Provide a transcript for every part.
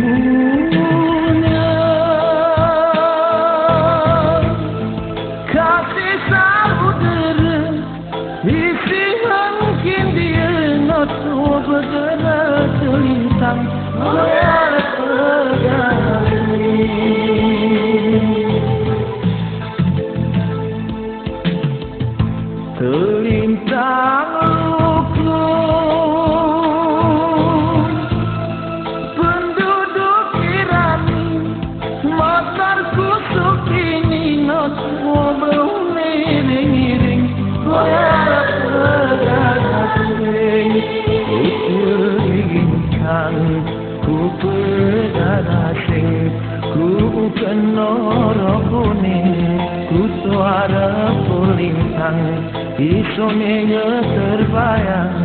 punya kasih saudara isi mungkin dia not bergerak terlintang oleh pegawai terlintang luku penduduk Irani motor kusuk ini not bermiring-miring goyang pegang-pegang ku teringinkan ku berdarasing ku kenoro kuning ku suara pelintang isomenya terbayang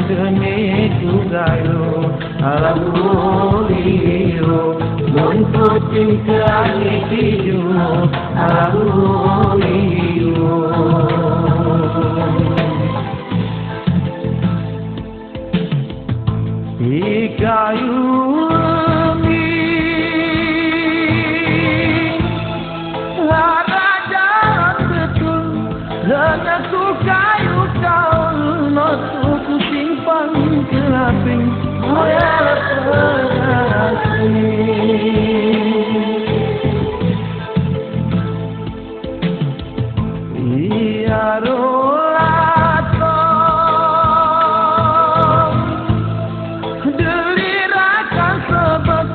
demi tugayo alabulio untuk tingkah hidup alabulio ikayu dan aku kayu kau natu ku simpan kelaping goyang perasaan iya rolato delirakan sebab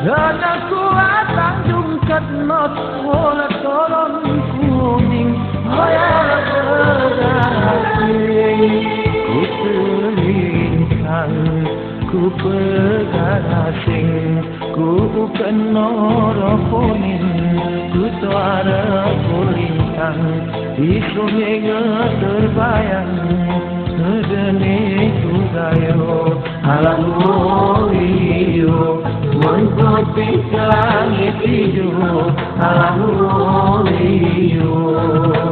dan aku atang jungkat not bola tolong kuning goyang perasaan ku terlintang ku pegarasing ku kenoro kuning ku suara kulintang isumnya terbayang demi tugayo alhamdulillah mentopi langit hijau alhamdulillah